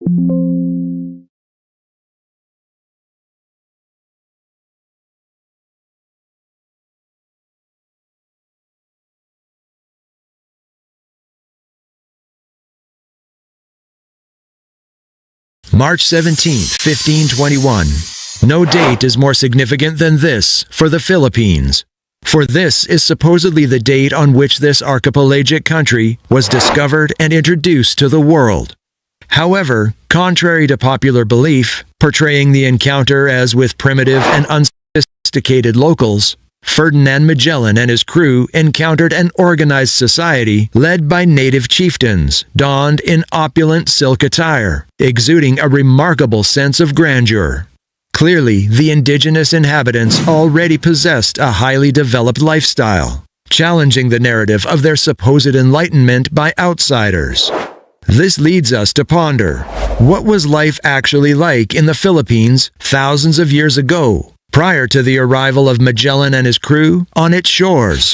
March 17th, 1521. No date is more significant than this for the Philippines, for this is supposedly the date on which this archipelagic country was discovered and introduced to the world. However, contrary to popular belief, portraying the encounter as with primitive and unsophisticated locals, Ferdinand Magellan and his crew encountered an organized society led by native chieftains, donned in opulent silk attire, exuding a remarkable sense of grandeur. Clearly, the indigenous inhabitants already possessed a highly developed lifestyle, challenging the narrative of their supposed enlightenment by outsiders. This leads us to ponder, what was life actually like in the Philippines thousands of years ago, prior to the arrival of Magellan and his crew on its shores?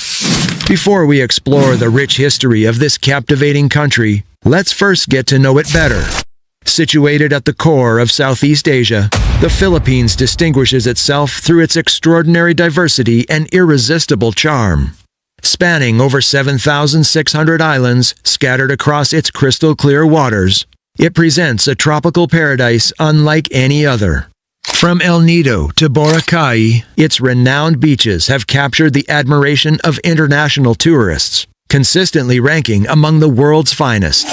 Before we explore the rich history of this captivating country, let's first get to know it better. Situated at the core of Southeast Asia, the Philippines distinguishes itself through its extraordinary diversity and irresistible charm. Spanning over 7,600 islands scattered across its crystal-clear waters, it presents a tropical paradise unlike any other. From El Nido to Boracay, its renowned beaches have captured the admiration of international tourists, consistently ranking among the world's finest.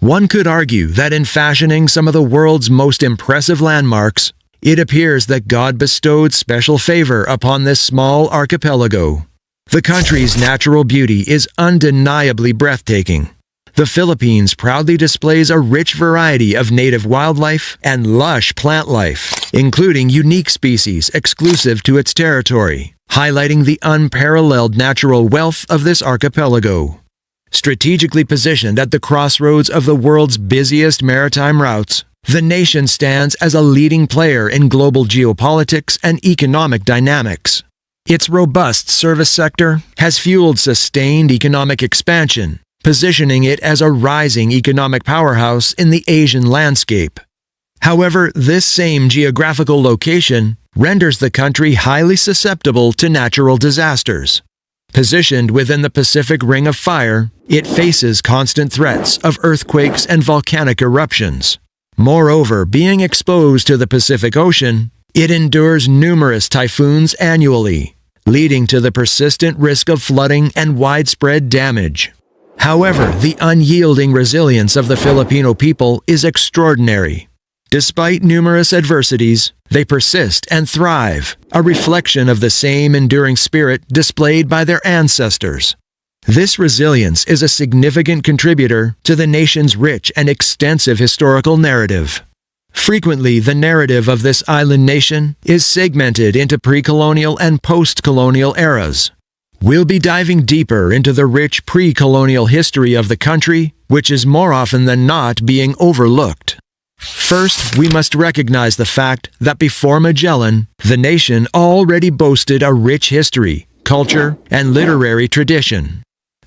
One could argue that in fashioning some of the world's most impressive landmarks, it appears that God bestowed special favor upon this small archipelago. The country's natural beauty is undeniably breathtaking. The Philippines proudly displays a rich variety of native wildlife and lush plant life, including unique species exclusive to its territory, highlighting the unparalleled natural wealth of this archipelago. Strategically positioned at the crossroads of the world's busiest maritime routes, the nation stands as a leading player in global geopolitics and economic dynamics. Its robust service sector has fueled sustained economic expansion, positioning it as a rising economic powerhouse in the Asian landscape. However, this same geographical location renders the country highly susceptible to natural disasters. Positioned within the Pacific Ring of Fire, it faces constant threats of earthquakes and volcanic eruptions. Moreover, being exposed to the Pacific Ocean, it endures numerous typhoons annually, leading to the persistent risk of flooding and widespread damage. However, the unyielding resilience of the Filipino people is extraordinary. Despite numerous adversities, they persist and thrive, a reflection of the same enduring spirit displayed by their ancestors. This resilience is a significant contributor to the nation's rich and extensive historical narrative. Frequently, the narrative of this island nation is segmented into pre-colonial and post-colonial eras. We'll be diving deeper into the rich pre-colonial history of the country, which is more often than not being overlooked. First, we must recognize the fact that before Magellan, the nation already boasted a rich history, culture, and literary tradition.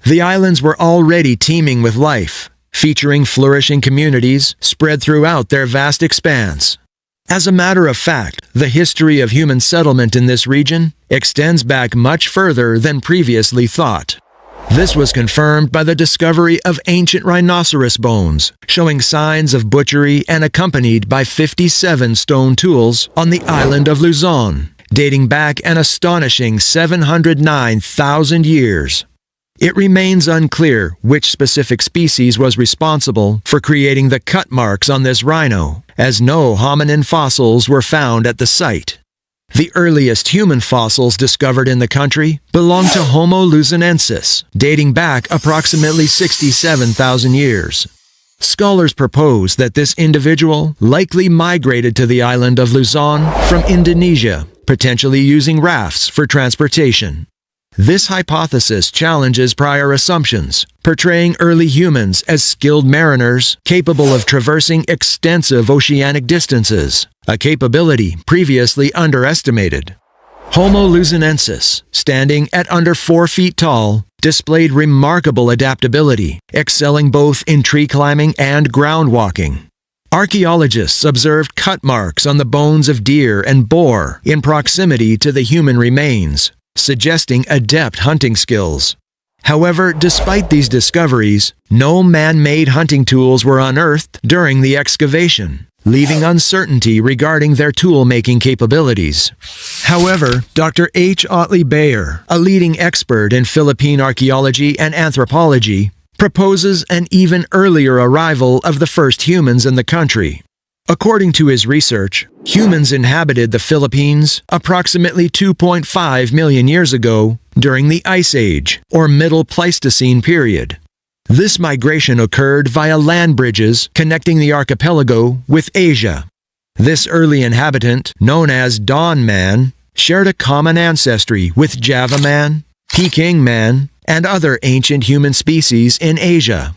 The islands were already teeming with life, featuring flourishing communities spread throughout their vast expanse. As a matter of fact, the history of human settlement in this region extends back much further than previously thought. This was confirmed by the discovery of ancient rhinoceros bones, showing signs of butchery and accompanied by 57 stone tools on the island of Luzon, dating back an astonishing 709,000 years. It remains unclear which specific species was responsible for creating the cut marks on this rhino, as no hominin fossils were found at the site. The earliest human fossils discovered in the country belong to Homo luzonensis, dating back approximately 67,000 years. Scholars propose that this individual likely migrated to the island of Luzon from Indonesia, potentially using rafts for transportation. This hypothesis challenges prior assumptions, portraying early humans as skilled mariners capable of traversing extensive oceanic distances, a capability previously underestimated. Homo luzonensis, standing at under 4 feet tall, displayed remarkable adaptability, excelling both in tree climbing and ground walking. Archaeologists observed cut marks on the bones of deer and boar in proximity to the human remains, suggesting adept hunting skills. However, despite these discoveries, no man-made hunting tools were unearthed during the excavation, leaving uncertainty regarding their tool-making capabilities. However, Dr. H. Otley Bayer, a leading expert in Philippine archaeology and anthropology, proposes an even earlier arrival of the first humans in the country. According to his research, humans inhabited the Philippines approximately 2.5 million years ago during the Ice Age, or Middle Pleistocene period. This migration occurred via land bridges connecting the archipelago with Asia. This early inhabitant, known as Dawn Man, shared a common ancestry with Java Man, Peking Man, and other ancient human species in Asia.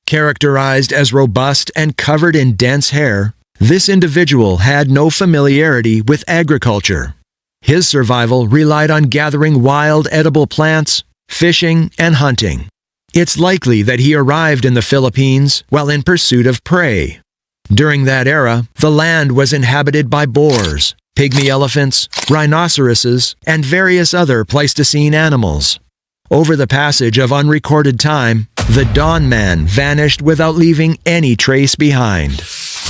Characterized as robust and covered in dense hair, this individual had no familiarity with agriculture. His survival relied on gathering wild edible plants, fishing, and hunting. It's likely that he arrived in the Philippines while in pursuit of prey. During that era, the land was inhabited by boars, pygmy elephants, rhinoceroses, and various other Pleistocene animals. Over the passage of unrecorded time, the Dawn Man vanished without leaving any trace behind.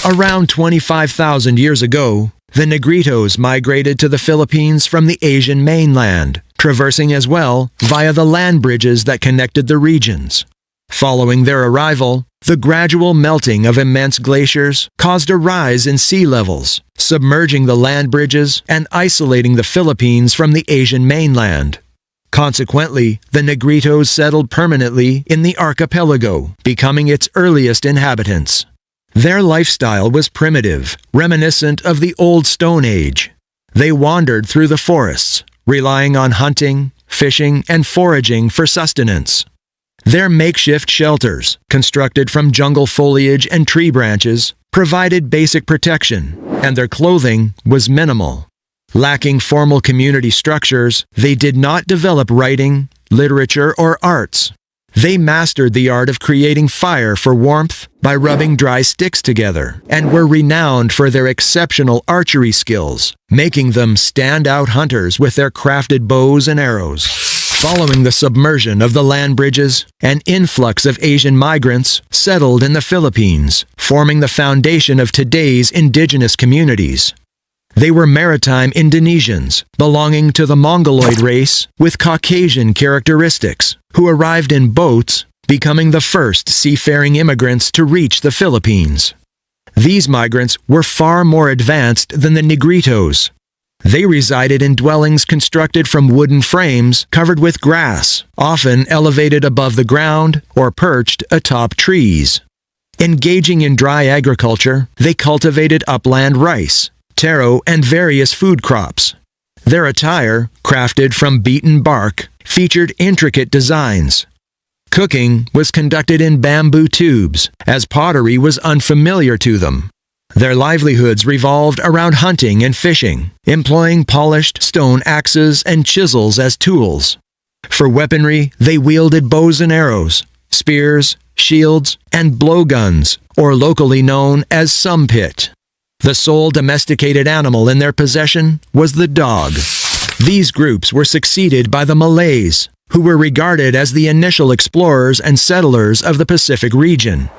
Around 25,000 years ago, the Negritos migrated to the Philippines from the Asian mainland, traversing as well via the land bridges that connected the regions. Following their arrival, the gradual melting of immense glaciers caused a rise in sea levels, submerging the land bridges and isolating the Philippines from the Asian mainland. Consequently, the Negritos settled permanently in the archipelago, becoming its earliest inhabitants. Their lifestyle was primitive, reminiscent of the Old Stone Age. They wandered through the forests, relying on hunting, fishing, and foraging for sustenance. Their makeshift shelters, constructed from jungle foliage and tree branches, provided basic protection, and their clothing was minimal. Lacking formal community structures, they did not develop writing, literature, or arts. They mastered the art of creating fire for warmth by rubbing dry sticks together, and were renowned for their exceptional archery skills, making them standout hunters with their crafted bows and arrows. Following the submersion of the land bridges, an influx of Asian migrants settled in the Philippines, forming the foundation of today's indigenous communities. They were maritime Indonesians, belonging to the Mongoloid race with Caucasian characteristics, who arrived in boats, becoming the first seafaring immigrants to reach the Philippines. These migrants were far more advanced than the Negritos. They resided in dwellings constructed from wooden frames covered with grass, often elevated above the ground or perched atop trees. Engaging in dry agriculture, they cultivated upland rice, taro, and various food crops. Their attire, crafted from beaten bark, featured intricate designs. Cooking was conducted in bamboo tubes, as pottery was unfamiliar to them. Their livelihoods revolved around hunting and fishing, employing polished stone axes and chisels as tools. For weaponry, they wielded bows and arrows, spears, shields, and blowguns, or locally known as sumpit. The sole domesticated animal in their possession was the dog. These groups were succeeded by the Malays, who were regarded as the initial explorers and settlers of the Pacific region.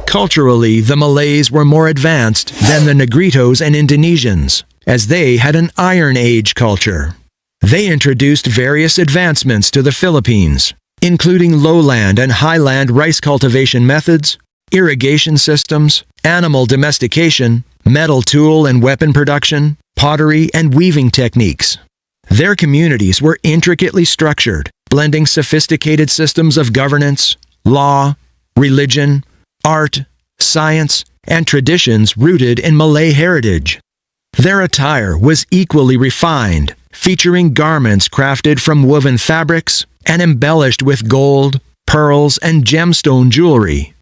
Culturally, the Malays were more advanced than the Negritos and Indonesians, as they had an Iron Age culture. They introduced various advancements to the Philippines, including lowland and highland rice cultivation methods, irrigation systems, animal domestication, metal tool and weapon production, pottery, and weaving techniques. Their communities were intricately structured, blending sophisticated systems of governance, law, religion, art, science, and traditions rooted in Malay heritage. Their attire was equally refined, featuring garments crafted from woven fabrics and embellished with gold, pearls, and gemstone jewelry.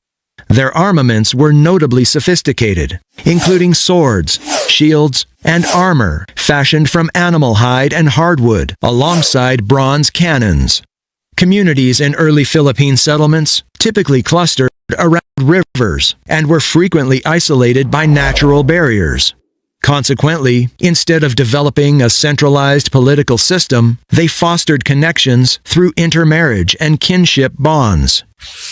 Their armaments were notably sophisticated, including swords, shields, and armor fashioned from animal hide and hardwood, alongside bronze cannons. Communities in early Philippine settlements typically clustered around rivers and were frequently isolated by natural barriers. Consequently, instead of developing a centralized political system, they fostered connections through intermarriage and kinship bonds.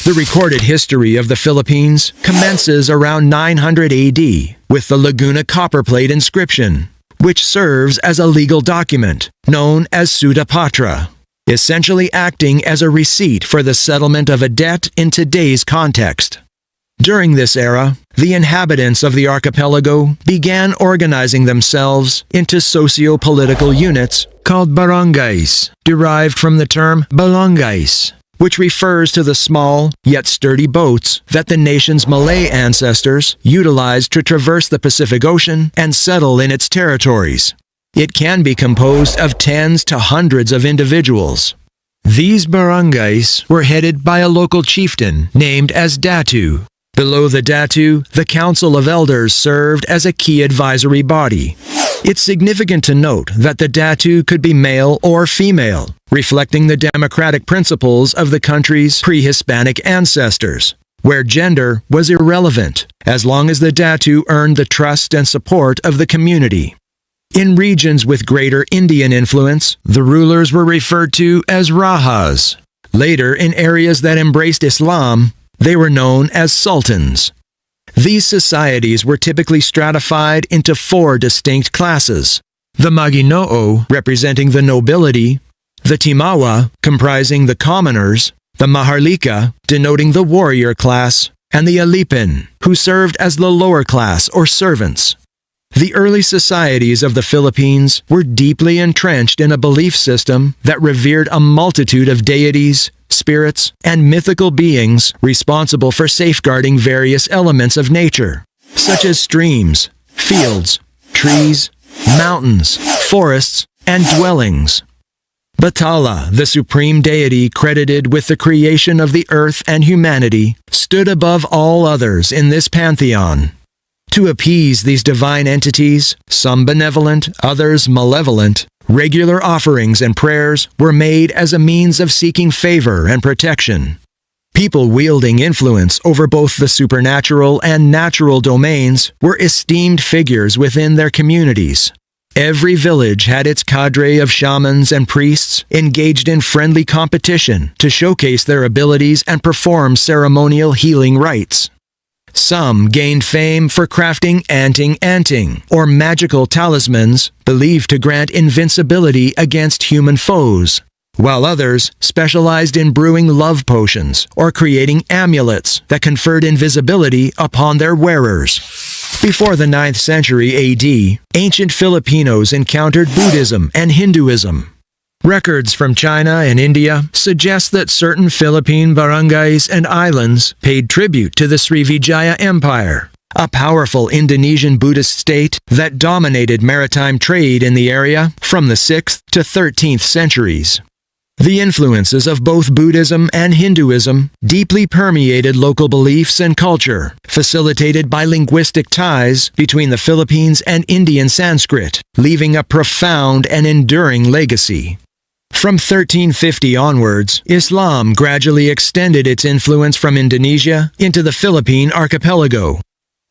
The recorded history of the Philippines commences around 900 AD with the Laguna copperplate inscription, which serves as a legal document known as Sudapatra, essentially acting as a receipt for the settlement of a debt in today's context. During this era, the inhabitants of the archipelago began organizing themselves into socio-political units called barangays, derived from the term balangays, which refers to the small yet sturdy boats that the nation's Malay ancestors utilized to traverse the Pacific Ocean and settle in its territories. It can be composed of tens to hundreds of individuals. These barangays were headed by a local chieftain named as Datu. Below the Datu, the Council of Elders served as a key advisory body. It's significant to note that the Datu could be male or female, reflecting the democratic principles of the country's pre-Hispanic ancestors, where gender was irrelevant, as long as the Datu earned the trust and support of the community. In regions with greater Indian influence, the rulers were referred to as Rajas. Later, in areas that embraced Islam, they were known as sultans. These societies were typically stratified into 4 distinct classes: the Maginoo, representing the nobility; the Timawa, comprising the commoners; the Maharlika, denoting the warrior class; and the Alipin, who served as the lower class or servants. The early societies of the Philippines were deeply entrenched in a belief system that revered a multitude of deities, spirits, and mythical beings responsible for safeguarding various elements of nature, such as streams, fields, trees, mountains, forests, and dwellings. Bathala, the supreme deity credited with the creation of the earth and humanity, stood above all others in this pantheon. To appease these divine entities, some benevolent, others malevolent, regular offerings and prayers were made as a means of seeking favor and protection. People wielding influence over both the supernatural and natural domains were esteemed figures within their communities. Every village had its cadre of shamans and priests engaged in friendly competition to showcase their abilities and perform ceremonial healing rites. Some gained fame for crafting anting, or magical talismans believed to grant invincibility against human foes, while others specialized in brewing love potions or creating amulets that conferred invisibility upon their wearers. Before the 9th century AD, ancient Filipinos encountered Buddhism and Hinduism. Records from China and India suggest that certain Philippine barangays and islands paid tribute to the Srivijaya Empire, a powerful Indonesian Buddhist state that dominated maritime trade in the area from the 6th to 13th centuries. The influences of both Buddhism and Hinduism deeply permeated local beliefs and culture, facilitated by linguistic ties between the Philippines and Indian Sanskrit, leaving a profound and enduring legacy. From 1350 onwards, Islam gradually extended its influence from Indonesia into the Philippine archipelago.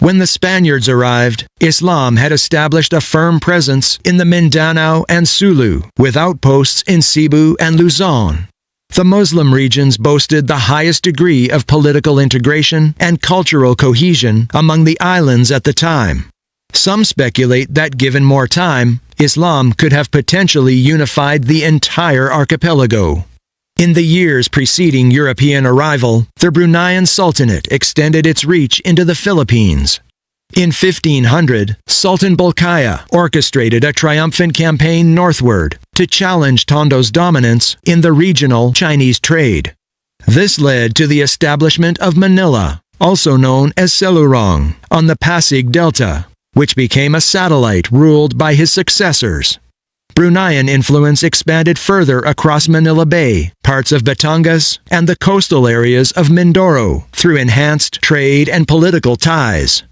When the Spaniards arrived, Islam had established a firm presence in the Mindanao and Sulu, with outposts in Cebu and Luzon. The Muslim regions boasted the highest degree of political integration and cultural cohesion among the islands at the time. Some speculate that given more time, Islam could have potentially unified the entire archipelago. In the years preceding European arrival, the Bruneian Sultanate extended its reach into the Philippines. In 1500, Sultan Bolkiah orchestrated a triumphant campaign northward to challenge Tondo's dominance in the regional Chinese trade. This led to the establishment of Manila, also known as Selurong, on the Pasig Delta, which became a satellite ruled by his successors. Bruneian influence expanded further across Manila Bay, parts of Batangas, and the coastal areas of Mindoro through enhanced trade and political ties.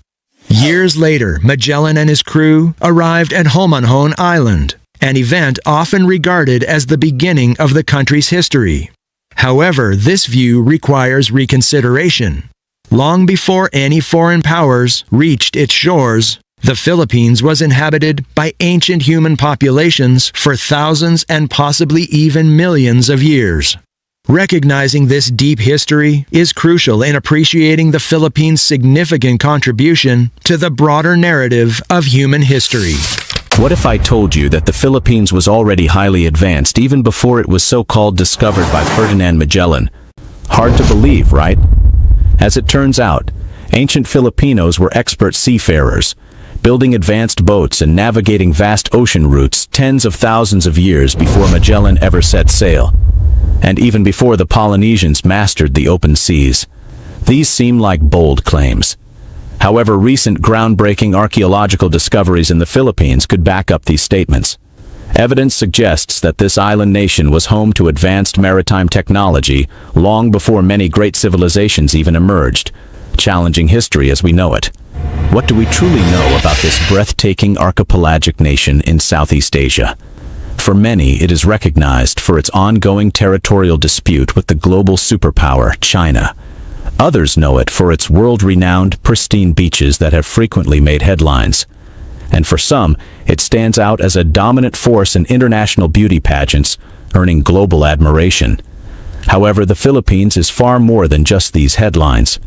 Years later, Magellan and his crew arrived at Homonhon Island, an event often regarded as the beginning of the country's history. However, this view requires reconsideration. Long before any foreign powers reached its shores, the Philippines was inhabited by ancient human populations for thousands and possibly even millions of years. Recognizing this deep history is crucial in appreciating the Philippines' significant contribution to the broader narrative of human history. What if I told you that the Philippines was already highly advanced even before it was so-called discovered by Ferdinand Magellan? Hard to believe, right? As it turns out, ancient Filipinos were expert seafarers, building advanced boats and navigating vast ocean routes tens of thousands of years before Magellan ever set sail, and even before the Polynesians mastered the open seas. These seem like bold claims. However, recent groundbreaking archaeological discoveries in the Philippines could back up these statements. Evidence suggests that this island nation was home to advanced maritime technology long before many great civilizations even emerged, challenging history as we know it. What do we truly know about this breathtaking archipelagic nation in Southeast Asia? For many, it is recognized for its ongoing territorial dispute with the global superpower, China. Others know it for its world-renowned, pristine beaches that have frequently made headlines. And for some, it stands out as a dominant force in international beauty pageants, earning global admiration. However, the Philippines is far more than just these headlines.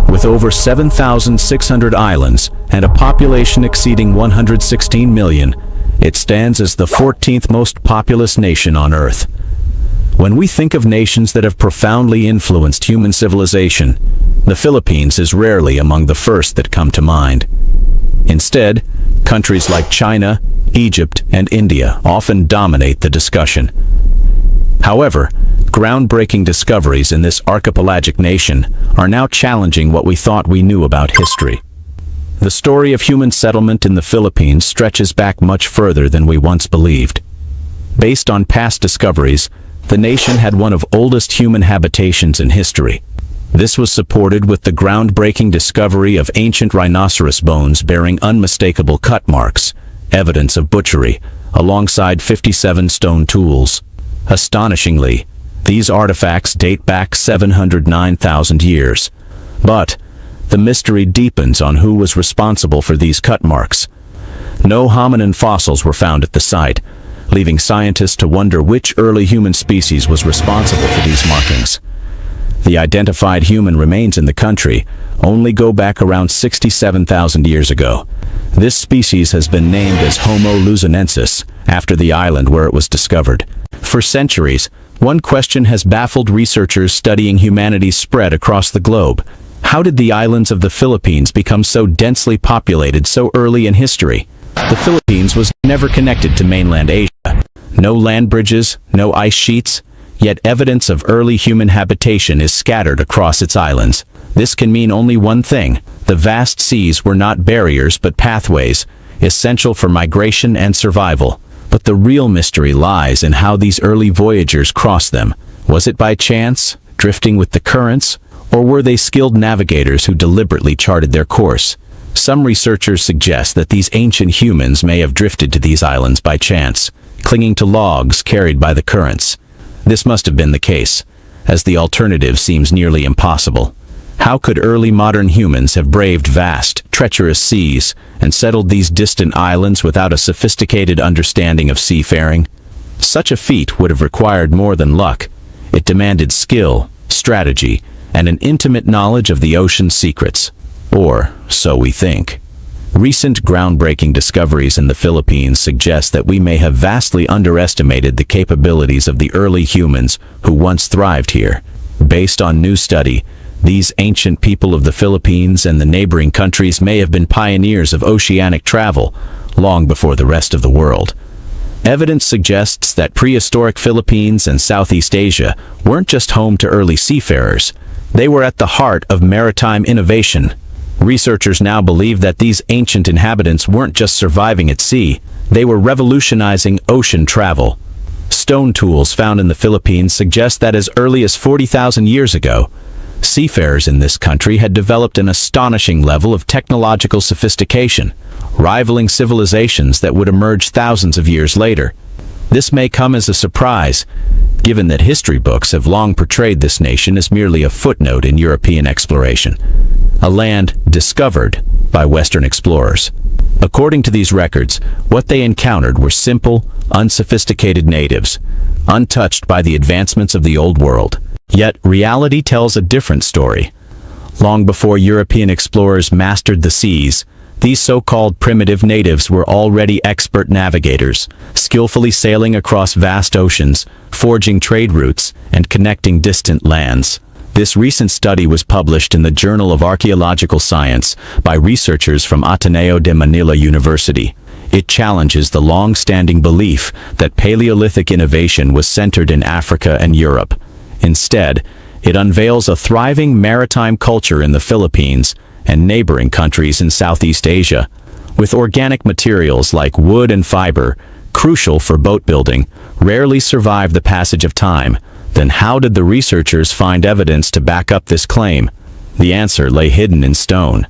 With over 7,600 islands and a population exceeding 116 million, it stands as the 14th most populous nation on Earth. When we think of nations that have profoundly influenced human civilization, the Philippines is rarely among the first that come to mind. Instead, countries like China, Egypt, and India often dominate the discussion. However, groundbreaking discoveries in this archipelagic nation are now challenging what we thought we knew about history. The story of human settlement in the Philippines stretches back much further than we once believed. Based on past discoveries, the nation had one of oldest human habitations in history. This was supported with the groundbreaking discovery of ancient rhinoceros bones bearing unmistakable cut marks, evidence of butchery, alongside 57 stone tools. Astonishingly, these artifacts date back 709,000 years. But the mystery deepens on who was responsible for these cut marks. No hominin fossils were found at the site, leaving scientists to wonder which early human species was responsible for these markings. The identified human remains in the country only go back around 67,000 years ago. This species has been named as Homo luzonensis, after the island where it was discovered. For centuries, one question has baffled researchers studying humanity's spread across the globe. How did the islands of the Philippines become so densely populated so early in history? The Philippines was never connected to mainland Asia. No land bridges, no ice sheets, yet evidence of early human habitation is scattered across its islands. This can mean only one thing: the vast seas were not barriers but pathways, essential for migration and survival. But the real mystery lies in how these early voyagers crossed them. Was it by chance, drifting with the currents, or were they skilled navigators who deliberately charted their course? Some researchers suggest that these ancient humans may have drifted to these islands by chance, clinging to logs carried by the currents. This must have been the case, as the alternative seems nearly impossible. How could early modern humans have braved vast, treacherous seas and settled these distant islands without a sophisticated understanding of seafaring? Such a feat would have required more than luck. It demanded skill, strategy, and an intimate knowledge of the ocean's secrets. Or, so we think. Recent groundbreaking discoveries in the Philippines suggest that we may have vastly underestimated the capabilities of the early humans who once thrived here. Based on new study, these ancient people of the Philippines and the neighboring countries may have been pioneers of oceanic travel long before the rest of the world. Evidence suggests that prehistoric Philippines and Southeast Asia weren't just home to early seafarers. They were at the heart of maritime innovation. Researchers now believe that these ancient inhabitants weren't just surviving at sea, they were revolutionizing ocean travel. Stone tools found in the Philippines suggest that as early as 40,000 years ago, seafarers in this country had developed an astonishing level of technological sophistication, rivaling civilizations that would emerge thousands of years later. This may come as a surprise, given that history books have long portrayed this nation as merely a footnote in European exploration, a land discovered by Western explorers. According to these records, what they encountered were simple, unsophisticated natives, untouched by the advancements of the Old World. Yet reality tells a different story. Long before European explorers mastered the seas, these so-called primitive natives were already expert navigators, skillfully sailing across vast oceans, forging trade routes, and connecting distant lands. This recent study was published in the Journal of Archaeological Science by researchers from Ateneo de Manila University. It challenges the long-standing belief that Paleolithic innovation was centered in Africa and Europe. Instead, it unveils a thriving maritime culture in the Philippines and neighboring countries in Southeast Asia, with organic materials like wood and fiber, crucial for boat building, rarely survive the passage of time. Then how did the researchers find evidence to back up this claim? The answer lay hidden in stone.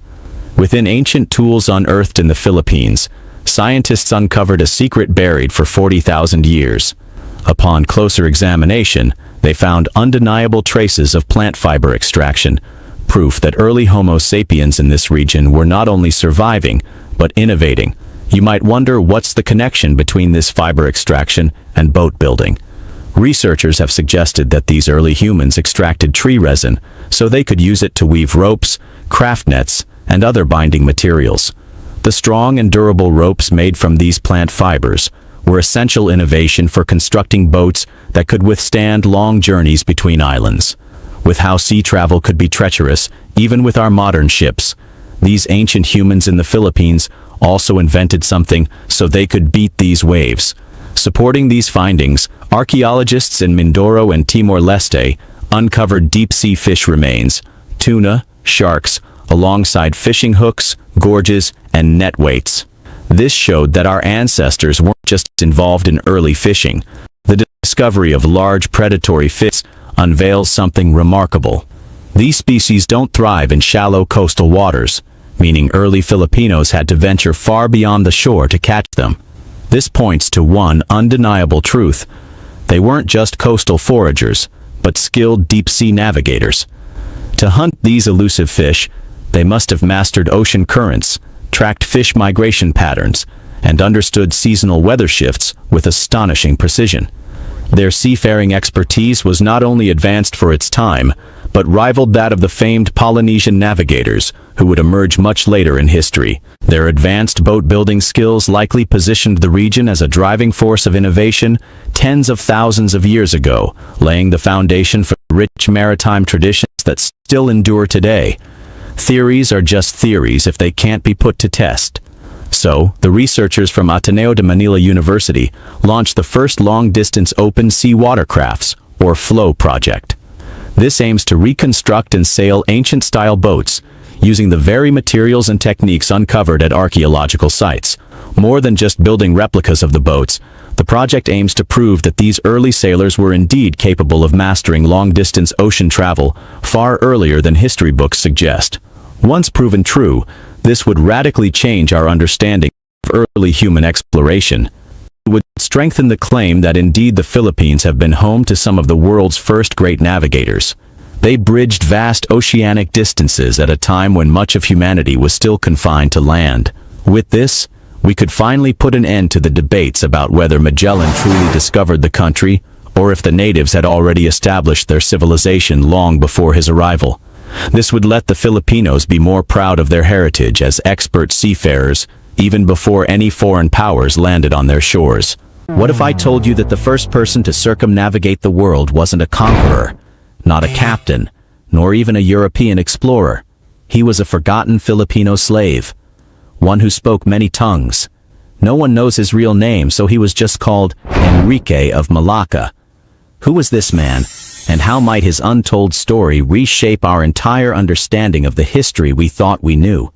Within ancient tools unearthed in the Philippines, scientists uncovered a secret buried for 40,000 years. Upon closer examination, they found undeniable traces of plant fiber extraction, proof that early Homo sapiens in this region were not only surviving, but innovating. You might wonder, what's the connection between this fiber extraction and boat building? Researchers have suggested that these early humans extracted tree resin so they could use it to weave ropes, craft nets, and other binding materials. The strong and durable ropes made from these plant fibers were essential innovation for constructing boats that could withstand long journeys between islands. With how sea travel could be treacherous, even with our modern ships, these ancient humans in the Philippines also invented something so they could beat these waves. Supporting these findings, archaeologists in Mindoro and Timor-Leste uncovered deep-sea fish remains, tuna, sharks, alongside fishing hooks, gorges, and net weights. This showed that our ancestors weren't just involved in early fishing. The discovery of large predatory fish unveils something remarkable. These species don't thrive in shallow coastal waters, meaning early Filipinos had to venture far beyond the shore to catch them. This points to one undeniable truth. They weren't just coastal foragers, but skilled deep-sea navigators. To hunt these elusive fish, they must have mastered ocean currents, tracked fish migration patterns, and understood seasonal weather shifts with astonishing precision. Their seafaring expertise was not only advanced for its time, but rivaled that of the famed Polynesian navigators, who would emerge much later in history. Their advanced boat-building skills likely positioned the region as a driving force of innovation tens of thousands of years ago, laying the foundation for rich maritime traditions that still endure today. Theories are just theories if they can't be put to test. So, the researchers from Ateneo de Manila University launched the first long-distance open sea watercrafts, or FLOW project. This aims to reconstruct and sail ancient-style boats, using the very materials and techniques uncovered at archaeological sites. More than just building replicas of the boats, the project aims to prove that these early sailors were indeed capable of mastering long-distance ocean travel far earlier than history books suggest. Once proven true, this would radically change our understanding of early human exploration. It would strengthen the claim that indeed the Philippines have been home to some of the world's first great navigators. They bridged vast oceanic distances at a time when much of humanity was still confined to land. With this, we could finally put an end to the debates about whether Magellan truly discovered the country, or if the natives had already established their civilization long before his arrival. This would let the Filipinos be more proud of their heritage as expert seafarers, even before any foreign powers landed on their shores. What if I told you that the first person to circumnavigate the world wasn't a conqueror, not a captain, nor even a European explorer? He was a forgotten Filipino slave, one who spoke many tongues. No one knows his real name, so he was just called Enrique of Malacca. Who was this man? And how might his untold story reshape our entire understanding of the history we thought we knew?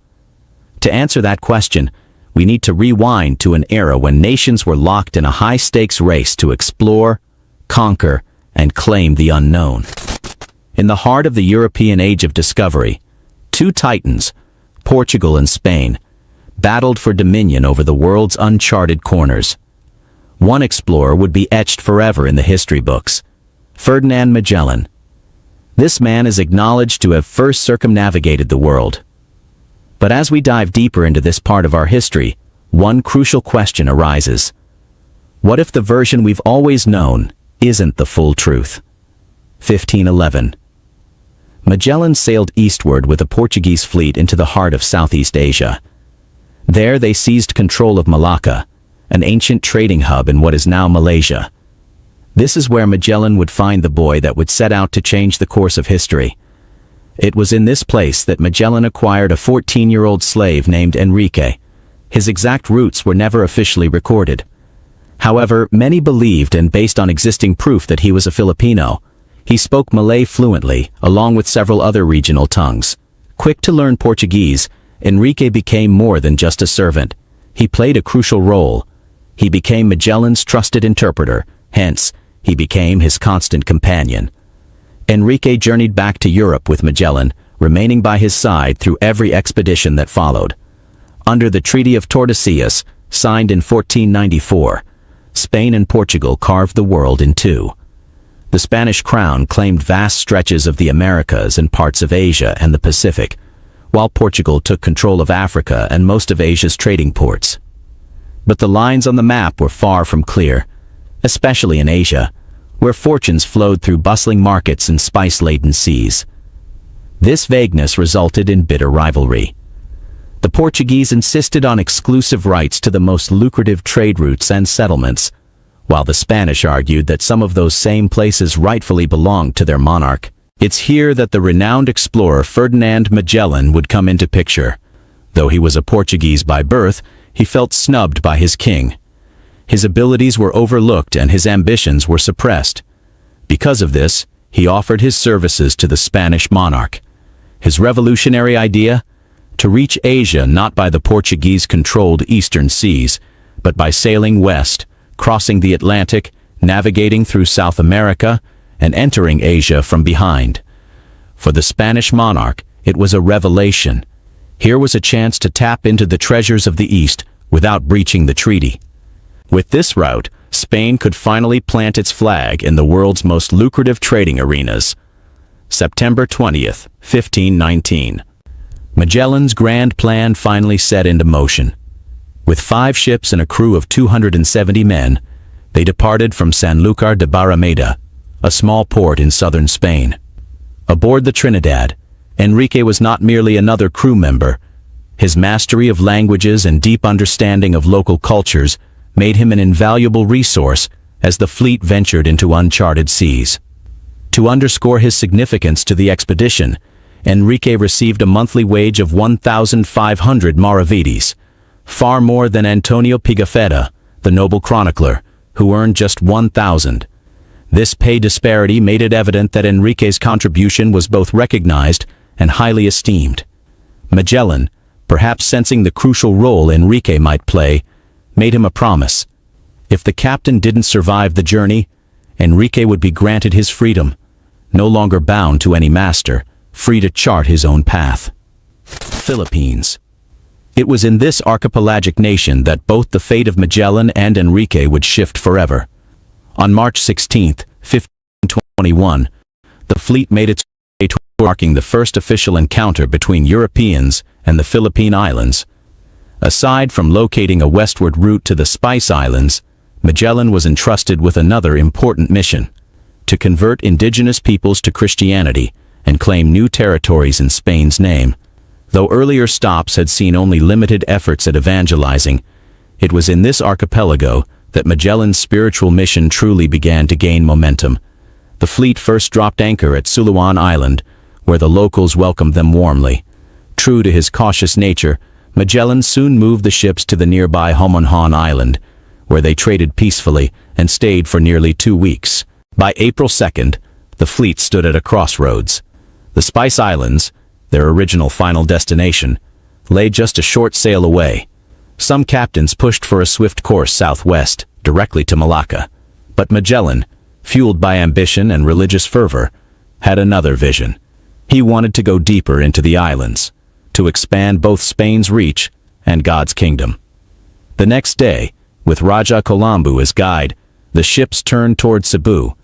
To answer that question, we need to rewind to an era when nations were locked in a high-stakes race to explore, conquer, and claim the unknown. In the heart of the European Age of Discovery, two titans, Portugal and Spain, battled for dominion over the world's uncharted corners. One explorer would be etched forever in the history books: Ferdinand Magellan. This man is acknowledged to have first circumnavigated the world. But as we dive deeper into this part of our history, one crucial question arises. What if the version we've always known isn't the full truth? 1511. Magellan sailed eastward with a Portuguese fleet into the heart of Southeast Asia. There they seized control of Malacca, an ancient trading hub in what is now Malaysia. This is where Magellan would find the boy that would set out to change the course of history. It was in this place that Magellan acquired a 14-year-old slave named Enrique. His exact roots were never officially recorded. However, many believed, and based on existing proof, that he was a Filipino. He spoke Malay fluently, along with several other regional tongues. Quick to learn Portuguese, Enrique became more than just a servant. He played a crucial role. He became Magellan's trusted interpreter, hence, he became his constant companion. Enrique journeyed back to Europe with Magellan, remaining by his side through every expedition that followed. Under the Treaty of Tordesillas, signed in 1494, Spain and Portugal carved the world in two. The Spanish crown claimed vast stretches of the Americas and parts of Asia and the Pacific, while Portugal took control of Africa and most of Asia's trading ports. But the lines on the map were far from clear, especially in Asia, where fortunes flowed through bustling markets and spice-laden seas. This vagueness resulted in bitter rivalry. The Portuguese insisted on exclusive rights to the most lucrative trade routes and settlements, while the Spanish argued that some of those same places rightfully belonged to their monarch. It's here that the renowned explorer Ferdinand Magellan would come into picture. Though he was a Portuguese by birth, he felt snubbed by his king. His abilities were overlooked and his ambitions were suppressed. Because of this, he offered his services to the Spanish monarch. His revolutionary idea? To reach Asia not by the Portuguese-controlled eastern seas, but by sailing west, crossing the Atlantic, navigating through South America, and entering Asia from behind. For the Spanish monarch, it was a revelation. Here was a chance to tap into the treasures of the East without breaching the treaty. With this route, Spain could finally plant its flag in the world's most lucrative trading arenas. September 20th, 1519. Magellan's grand plan finally set into motion. With 5 ships and a crew of 270 men, they departed from Sanlúcar de Barrameda, a small port in southern Spain. Aboard the Trinidad, Enrique was not merely another crew member. His mastery of languages and deep understanding of local cultures made him an invaluable resource as the fleet ventured into uncharted seas. To underscore his significance to the expedition, Enrique received a monthly wage of 1,500 maravedis, far more than Antonio Pigafetta, the noble chronicler, who earned just 1,000. This pay disparity made it evident that Enrique's contribution was both recognized and highly esteemed. Magellan, perhaps sensing the crucial role Enrique might play, made him a promise. If the captain didn't survive the journey, Enrique would be granted his freedom, no longer bound to any master, free to chart his own path. Philippines. It was in this archipelagic nation that both the fate of Magellan and Enrique would shift forever. On March 16, 1521, the fleet made its way toward, marking the first official encounter between Europeans and the Philippine Islands. Aside from locating a westward route to the Spice Islands, Magellan was entrusted with another important mission: to convert indigenous peoples to Christianity and claim new territories in Spain's name. Though earlier stops had seen only limited efforts at evangelizing, it was in this archipelago that Magellan's spiritual mission truly began to gain momentum. The fleet first dropped anchor at Suluan Island, where the locals welcomed them warmly. True to his cautious nature, Magellan soon moved the ships to the nearby Homonhon Island, where they traded peacefully and stayed for nearly 2 weeks. By April 2nd, the fleet stood at a crossroads. The Spice Islands, their original final destination, lay just a short sail away. Some captains pushed for a swift course southwest, directly to Malacca. But Magellan, fueled by ambition and religious fervor, had another vision. He wanted to go deeper into the islands, to expand both Spain's reach and God's kingdom. The next day, With Raja Colombo as guide, the ships turned toward Cebu.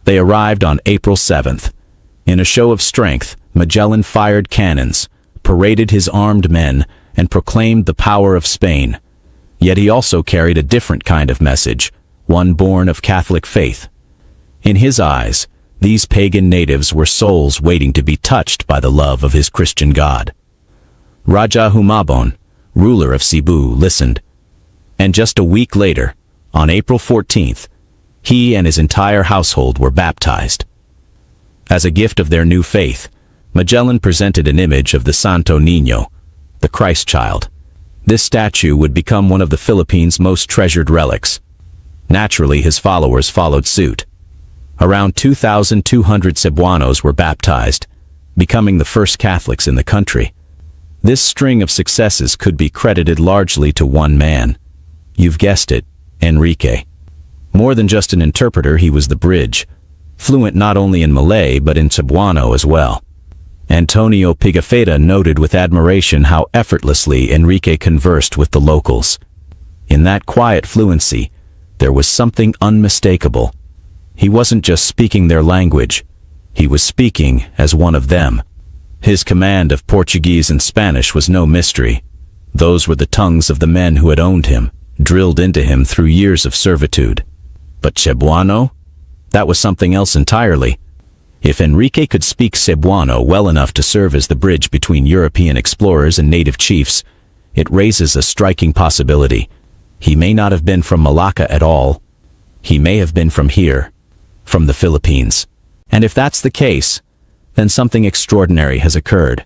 They arrived on April 7th. In a show of strength, Magellan fired cannons, paraded his armed men, and proclaimed the power of Spain. Yet he also carried a different kind of message, one born of Catholic faith. In his eyes, these pagan natives were souls waiting to be touched by the love of his Christian God. Raja Humabon, ruler of Cebu, listened. And just a week later, on April 14th, he and his entire household were baptized. As a gift of their new faith, Magellan presented an image of the Santo Niño, the Christ child. This statue would become one of the Philippines' most treasured relics. Naturally, his followers followed suit. Around 2,200 Cebuanos were baptized, becoming the first Catholics in the country. This string of successes could be credited largely to one man. You've guessed it, Enrique. More than just an interpreter, he was the bridge, fluent not only in Malay but in Cebuano as well. Antonio Pigafetta noted with admiration how effortlessly Enrique conversed with the locals. In that quiet fluency, there was something unmistakable. He wasn't just speaking their language, he was speaking as one of them. His command of Portuguese and Spanish was no mystery. Those were the tongues of the men who had owned him, drilled into him through years of servitude. But Cebuano? That was something else entirely. If Enrique could speak Cebuano well enough to serve as the bridge between European explorers and native chiefs, it raises a striking possibility. He may not have been from Malacca at all. He may have been from here, from the Philippines. And if that's the case, then something extraordinary has occurred.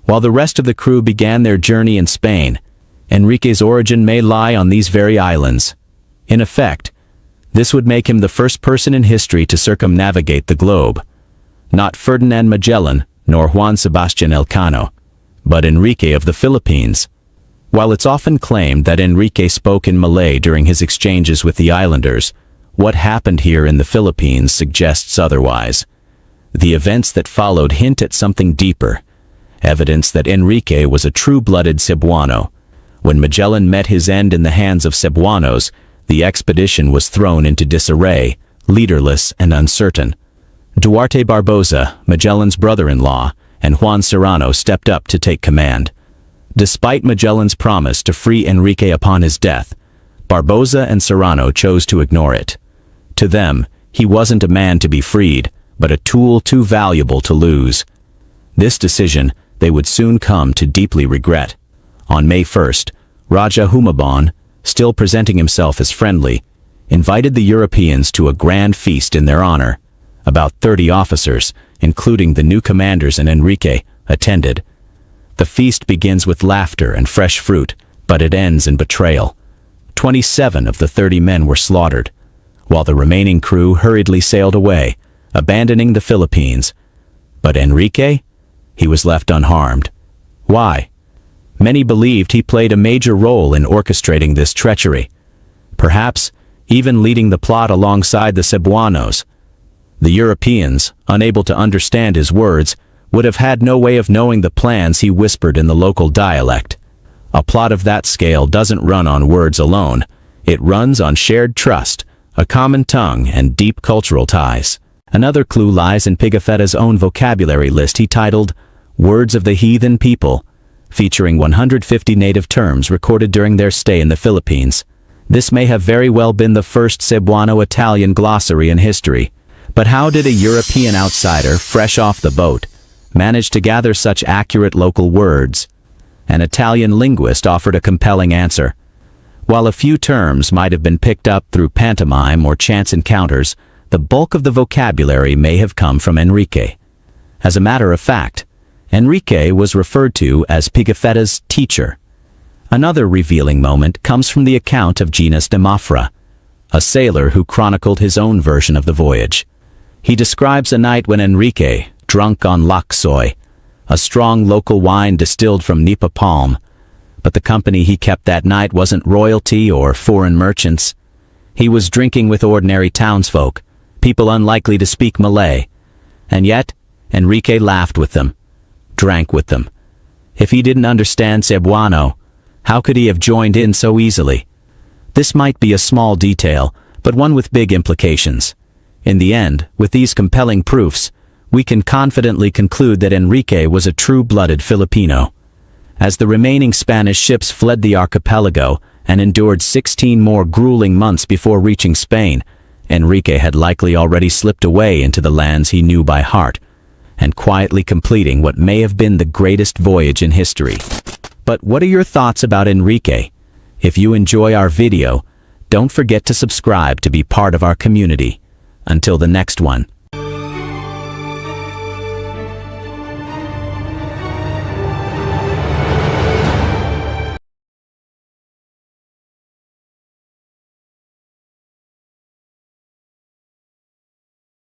While the rest of the crew began their journey in Spain, Enrique's origin may lie on these very islands. In effect, this would make him the first person in history to circumnavigate the globe. Not Ferdinand Magellan, nor Juan Sebastian Elcano, but Enrique of the Philippines. While it's often claimed that Enrique spoke in Malay during his exchanges with the islanders, what happened here in the Philippines suggests otherwise. The events that followed hint at something deeper, evidence that Enrique was a true-blooded Cebuano. When Magellan met his end in the hands of Cebuanos, the expedition was thrown into disarray, leaderless and uncertain. Duarte Barbosa, Magellan's brother-in-law, and Juan Serrano stepped up to take command. Despite Magellan's promise to free Enrique upon his death, Barbosa and Serrano chose to ignore it. To them, he wasn't a man to be freed, but a tool too valuable to lose. This decision they would soon come to deeply regret. On May 1st, Raja Humabon, still presenting himself as friendly, invited the Europeans to a grand feast in their honor. About 30 officers, including the new commanders and Enrique, attended. The feast begins with laughter and fresh fruit, but it ends in betrayal. 27 of the 30 men were slaughtered, while the remaining crew hurriedly sailed away, abandoning the Philippines. But Enrique? He was left unharmed. Why? Many believed he played a major role in orchestrating this treachery, perhaps even leading the plot alongside the Cebuanos. The Europeans, unable to understand his words, would have had no way of knowing the plans he whispered in the local dialect. A plot of that scale doesn't run on words alone. It runs on shared trust, a common tongue, and deep cultural ties. Another clue lies in Pigafetta's own vocabulary list he titled Words of the Heathen People, featuring 150 native terms recorded during their stay in the Philippines. This may have very well been the first Cebuano-Italian glossary in history. But how did a European outsider, fresh off the boat, manage to gather such accurate local words? An Italian linguist offered a compelling answer. While a few terms might have been picked up through pantomime or chance encounters, the bulk of the vocabulary may have come from Enrique. As a matter of fact, Enrique was referred to as Pigafetta's teacher. Another revealing moment comes from the account of Ginas de Mafra, a sailor who chronicled his own version of the voyage. He describes a night when Enrique, drunk on laksoy, a strong local wine distilled from nipa palm, but the company he kept that night wasn't royalty or foreign merchants. He was drinking with ordinary townsfolk, people unlikely to speak Malay, and yet Enrique laughed with them, drank with them. If he didn't understand Cebuano, how could he have joined in so easily? This might be a small detail, but one with big implications. In the end, with these compelling proofs, we can confidently conclude that Enrique was a true-blooded Filipino. As the remaining Spanish ships fled the archipelago and endured 16 more grueling months before reaching Spain, Enrique had likely already slipped away into the lands he knew by heart, and quietly completing what may have been the greatest voyage in history. But what are your thoughts about Enrique? If you enjoy our video, don't forget to subscribe to be part of our community. Until the next one.